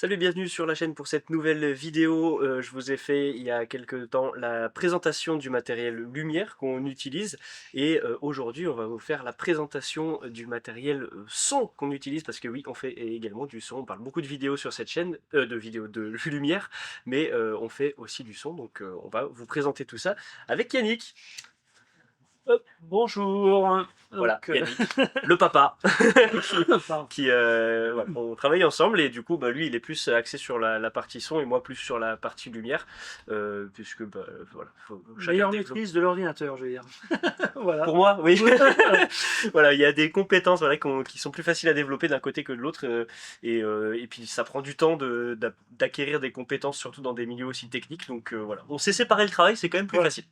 Salut, bienvenue sur la chaîne pour cette nouvelle vidéo. Je vous ai fait il y a quelques temps la présentation du matériel lumière qu'on utilise et aujourd'hui on va vous faire la présentation du matériel son qu'on utilise parce que oui, on fait également du son. On parle beaucoup de vidéos sur cette chaîne, de vidéos de lumière, mais on fait aussi du son, donc on va vous présenter tout ça avec Yannick. Hop, bonjour. Voilà, Donc, Yannick, le papa. pardon. Qui ouais, on travaille ensemble et du coup lui il est plus axé sur la partie son et moi plus sur la partie lumière puisque voilà, faut chacun Meilleure développe. maîtrise de l'ordinateur, je veux dire. Voilà. Pour moi, oui. Voilà. Voilà, il y a des compétences voilà, qui sont plus faciles à développer d'un côté que de l'autre et puis ça prend du temps d'acquérir des compétences surtout dans des milieux aussi techniques, donc voilà, on sait séparer le travail, c'est quand même plus Voilà. facile.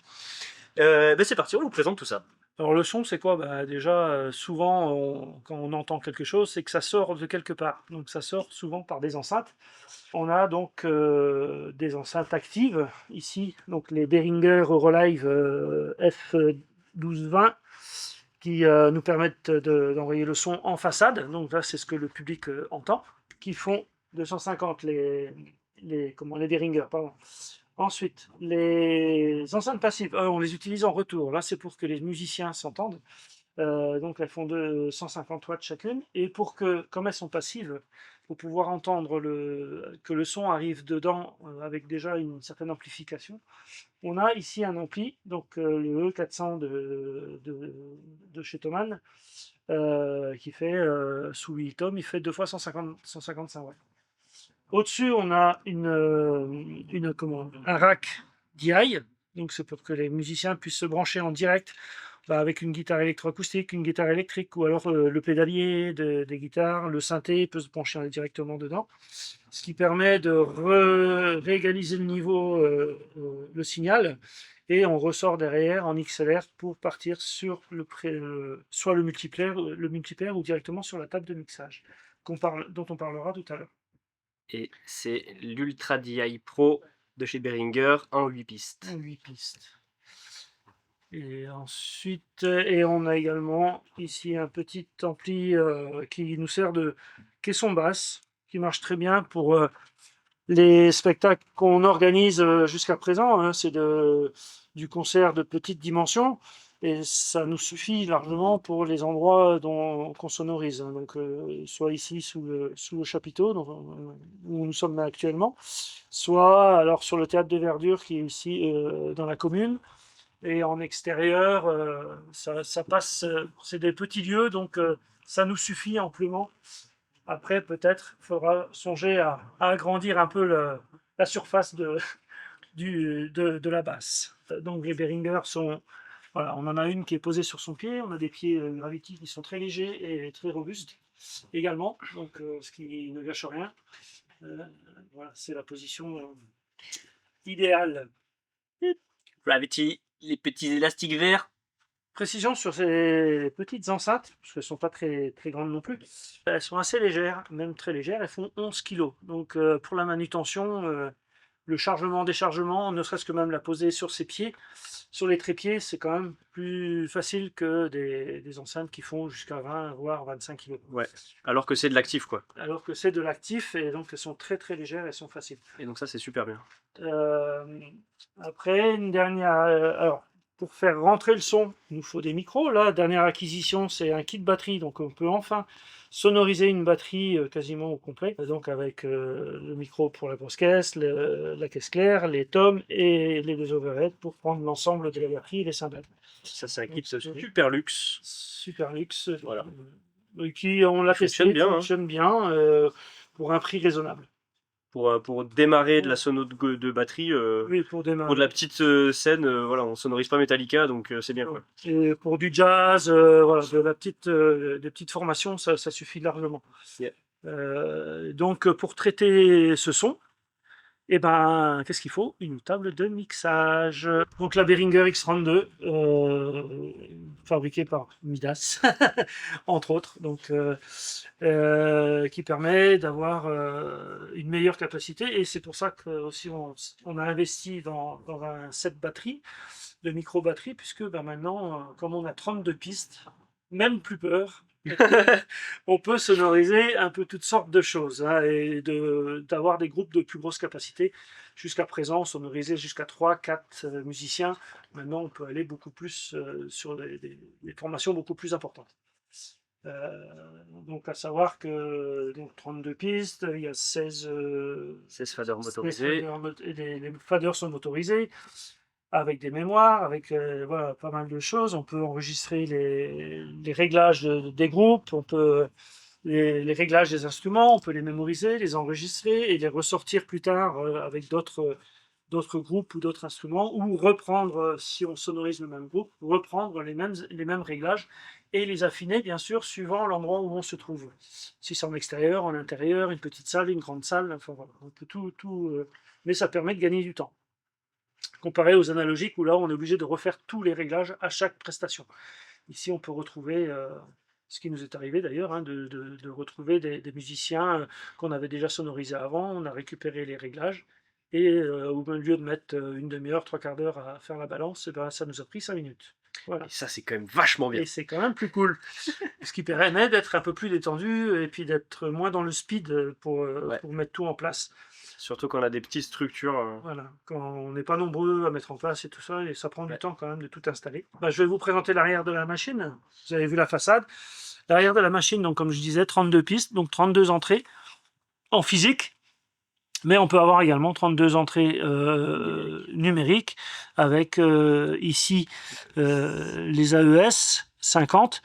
C'est parti, on vous présente tout ça. Alors le son, c'est quoi? Bah, déjà, souvent, quand on entend quelque chose, c'est que ça sort de quelque part. Donc ça sort souvent par des enceintes. On a donc des enceintes actives ici, donc les Behringer Eurolive F1220 qui nous permettent d'envoyer le son en façade. Donc là, c'est ce que le public entend, qui font 250 les Behringer, pardon. Ensuite, les enceintes passives, on les utilise en retour. Là, c'est pour que les musiciens s'entendent. Donc, elles font de 150 watts chacune. Et pour que, comme elles sont passives, pour pouvoir entendre que le son arrive dedans avec déjà une certaine amplification, on a ici un ampli, donc le E400 de chez Thomann, qui fait sous 8 ohms, il fait 2 fois 155 watts. Au-dessus, on a un rack DI, donc c'est pour que les musiciens puissent se brancher en direct avec une guitare électroacoustique, une guitare électrique, ou alors le pédalier des guitares, le synthé peut se brancher directement dedans, ce qui permet de réégaliser le niveau, le signal, et on ressort derrière en XLR pour partir sur soit le multiplayer ou directement sur la table de mixage dont on parlera tout à l'heure. Et c'est l'Ultra DI Pro de chez Behringer en 8 pistes. 8 pistes. Et ensuite, on a également ici un petit ampli qui nous sert de caisson basse, qui marche très bien pour les spectacles qu'on organise jusqu'à présent. Hein. C'est du concert de petite dimension et ça nous suffit largement pour les endroits qu'on sonorise. Hein. Donc, soit ici sous le chapiteau où nous sommes actuellement, soit alors sur le théâtre de verdure qui est ici dans la commune. Et en extérieur, ça passe, c'est des petits lieux, donc ça nous suffit amplement. Après, peut-être, il faudra songer à agrandir un peu la surface de la basse. Donc les Behringer sont, voilà, on en a une qui est posée sur son pied, on a des pieds Gravity qui sont très légers et très robustes également, donc ce qui ne gâche rien. Voilà, c'est la position idéale. Gravity, les petits élastiques verts. Précision sur ces petites enceintes, parce qu'elles ne sont pas très, très grandes non plus. Elles sont assez légères, même très légères, elles font 11 kg. Donc pour la manutention, le chargement, déchargement, ne serait-ce que même la poser sur ses pieds, sur les trépieds, c'est quand même plus facile que des enceintes qui font jusqu'à 20 voire 25 kg. Ouais, alors que c'est de l'actif quoi. Alors que c'est de l'actif, et donc elles sont très très légères, elles sont faciles. Et donc ça c'est super bien. Après, une dernière... alors, pour faire rentrer le son, il nous faut des micros. Là, dernière acquisition, c'est un kit batterie, donc on peut enfin sonoriser une batterie quasiment au complet. Donc avec le micro pour la grosse caisse, la caisse claire, les toms et les deux overheads pour prendre l'ensemble de la batterie et les cymbales. Ça c'est un kit super luxe. Super luxe. Voilà. Qui, on l'a testé, Fonctionne bien, fonctionne bien pour un prix raisonnable. Pour démarrer de la sono de batterie, Oui, pour démarrer. pour de la petite scène, voilà, on sonorise pas Metallica, donc c'est bien quoi. Et pour du jazz, voilà, des petites formations, ça suffit largement. Yeah. Donc pour traiter ce son, eh ben, qu'est-ce qu'il faut? Une table de mixage. Donc la Behringer X32, fabriquée par Midas, entre autres, donc, qui permet d'avoir une meilleure capacité. Et c'est pour ça que aussi on a investi dans un set batterie, de micro-batterie, puisque ben, maintenant, comme on a 32 pistes, même plus peur. On peut sonoriser un peu toutes sortes de choses, hein, et d'avoir des groupes de plus grosse capacité. Jusqu'à présent, on sonorisait jusqu'à 3-4 musiciens. Maintenant, on peut aller beaucoup plus sur des formations beaucoup plus importantes. Donc, à savoir que donc 32 pistes, il y a 16 faders 16 motorisés. et les faders sont motorisés avec des mémoires, avec voilà, pas mal de choses. On peut enregistrer les réglages des groupes, on peut les réglages des instruments, on peut les mémoriser, les enregistrer et les ressortir plus tard avec d'autres groupes ou d'autres instruments, ou reprendre, si on sonorise le même groupe, reprendre les mêmes réglages et les affiner, bien sûr, suivant l'endroit où on se trouve. Si c'est en extérieur, en intérieur, une petite salle, une grande salle, enfin voilà, on peut mais ça permet de gagner du temps. Comparé aux analogiques où là, on est obligé de refaire tous les réglages à chaque prestation. Ici, on peut retrouver, ce qui nous est arrivé d'ailleurs, hein, de retrouver des musiciens qu'on avait déjà sonorisés avant. On a récupéré les réglages et au lieu de mettre une demi-heure, trois quarts d'heure à faire la balance, eh ben, ça nous a pris 5 minutes. Voilà. Et ça, c'est quand même vachement bien. Et c'est quand même plus cool. Ce qui permet d'être un peu plus détendu et puis d'être moins dans le speed pour mettre tout en place. Surtout quand on a des petites structures. Voilà, quand on n'est pas nombreux à mettre en place et tout ça, et ça prend du temps quand même de tout installer. Bah, je vais vous présenter l'arrière de la machine. Vous avez vu la façade. L'arrière de la machine, donc comme je disais, 32 pistes, donc 32 entrées en physique. Mais on peut avoir également 32 entrées numériques avec ici les AES 50,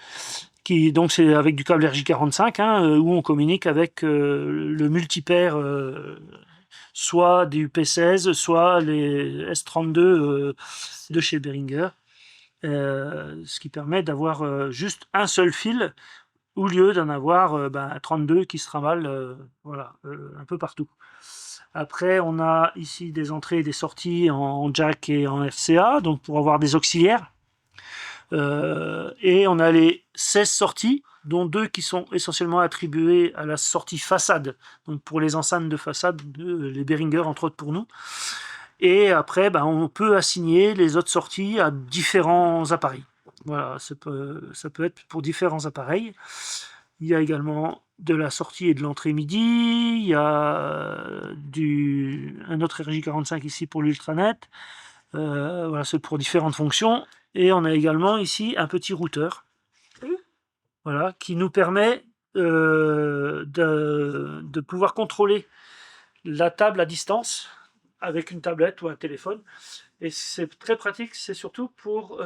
qui donc c'est avec du câble RJ45, hein, où on communique avec le multipaire, soit des P16, soit les S32 de chez Behringer, ce qui permet d'avoir juste un seul fil au lieu d'en avoir 32 qui se trimballent voilà, un peu partout. Après, on a ici des entrées et des sorties en jack et en RCA, donc pour avoir des auxiliaires. Et on a les 16 sorties, dont 2 qui sont essentiellement attribuées à la sortie façade, donc pour les enceintes de façade, les Behringer entre autres pour nous. Et après, on peut assigner les autres sorties à différents appareils. Voilà, ça peut être pour différents appareils. Il y a également de la sortie et de l'entrée MIDI. Il y a un autre RJ45 ici pour l'ultranet. Voilà, c'est pour différentes fonctions. Et on a également ici un petit routeur, voilà, qui nous permet de pouvoir contrôler la table à distance avec une tablette ou un téléphone. Et c'est très pratique, c'est surtout pour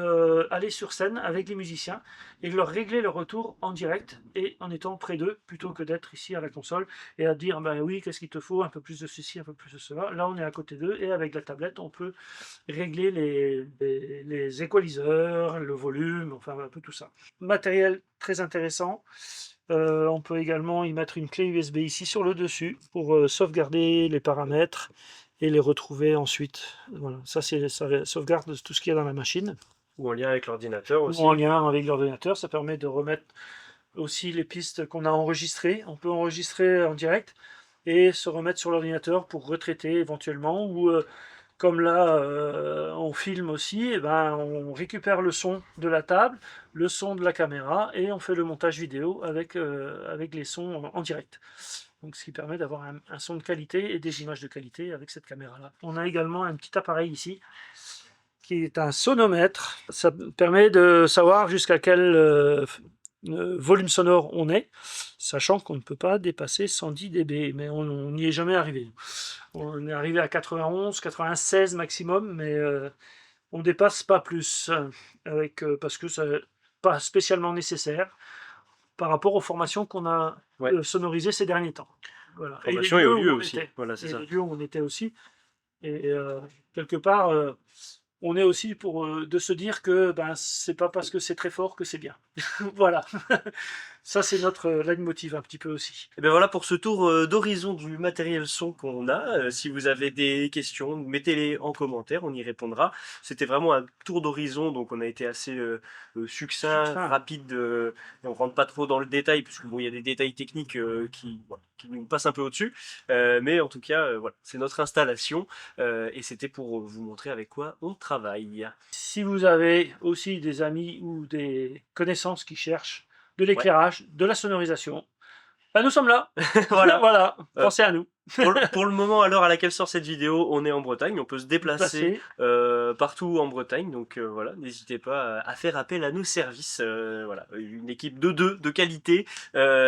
aller sur scène avec les musiciens et leur régler le retour en direct et en étant près d'eux plutôt que d'être ici à la console et à dire oui, qu'est-ce qu'il te faut, un peu plus de ceci, un peu plus de cela. Là, on est à côté d'eux et avec la tablette, on peut régler les équaliseurs, le volume, enfin un peu tout ça. Matériel très intéressant. On peut également y mettre une clé USB ici sur le dessus pour sauvegarder les paramètres et les retrouver ensuite. Voilà, ça sauvegarde tout ce qu'il y a dans la machine. Ou en lien avec l'ordinateur aussi. Ou en lien avec l'ordinateur, ça permet de remettre aussi les pistes qu'on a enregistrées. On peut enregistrer en direct et se remettre sur l'ordinateur pour retraiter éventuellement. Ou comme là, on filme aussi, on récupère le son de la table, le son de la caméra et on fait le montage vidéo avec les sons en direct. Donc, ce qui permet d'avoir un son de qualité et des images de qualité avec cette caméra-là. On a également un petit appareil ici qui est un sonomètre. Ça permet de savoir jusqu'à quel volume sonore on est, sachant qu'on ne peut pas dépasser 110 dB, mais on n'y est jamais arrivé. On est arrivé à 91, 96 maximum, mais on ne dépasse pas plus, parce que c'est pas spécialement nécessaire par rapport aux formations qu'on a sonorisées ces derniers temps. Voilà. Formation et au lieu aussi. Voilà, c'est ça. Les lieux où on était aussi. Et quelque part, on est aussi pour de se dire que c'est pas parce que c'est très fort que c'est bien. Voilà. Ça, c'est notre leitmotiv un petit peu aussi. Et bien voilà pour ce tour d'horizon du matériel son qu'on a. Si vous avez des questions, mettez-les en commentaire, on y répondra. C'était vraiment un tour d'horizon, donc on a été assez succinct, rapide, et on rentre pas trop dans le détail, puisque bon, il y a des détails techniques qui nous passent un peu au-dessus. Mais en tout cas, voilà, c'est notre installation, et c'était pour vous montrer avec quoi on travaille. Si vous avez aussi des amis ou des connaissances qui cherchent de l'éclairage, de la sonorisation, bah, nous sommes là. Voilà. Voilà, pensez à nous. Pour le moment, à l'heure à laquelle sort cette vidéo, on est en Bretagne, on peut se déplacer partout en Bretagne, donc voilà, n'hésitez pas à faire appel à nos services. Voilà, une équipe de deux, de qualité,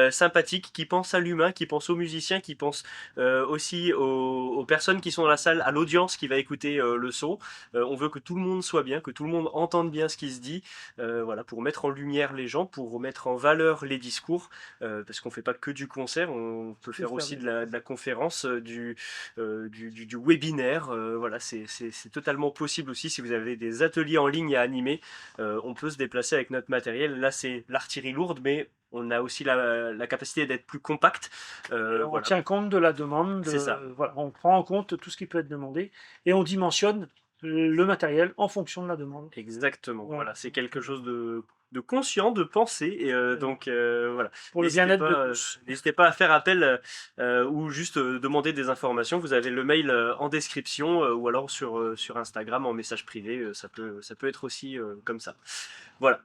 sympathique, qui pense à l'humain, qui pense aux musiciens, qui pense aussi aux personnes qui sont dans la salle, à l'audience qui va écouter le son. On veut que tout le monde soit bien, que tout le monde entende bien ce qui se dit, voilà, pour mettre en lumière les gens, pour mettre en valeur les discours, parce qu'on fait pas que du concert, on peut faire aussi de la conférence, du webinaire, voilà, c'est totalement possible aussi si vous avez des ateliers en ligne à animer, on peut se déplacer avec notre matériel, là c'est l'artillerie lourde, mais on a aussi la capacité d'être plus compact. On Voilà. tient compte de la demande, C'est ça. voilà, on prend en compte tout ce qui peut être demandé et on dimensionne le matériel en fonction de la demande. Exactement, Voilà. voilà, c'est quelque chose de conscient, de pensé, et donc voilà. Pour le bien-être de tous. N'hésitez pas à faire appel ou juste demander des informations. Vous avez le mail en description ou alors sur Instagram en message privé, ça peut être aussi comme ça. Voilà.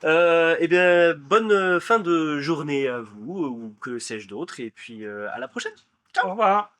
Eh bien, bonne fin de journée à vous, ou que sais-je d'autre, et puis à la prochaine. Au revoir.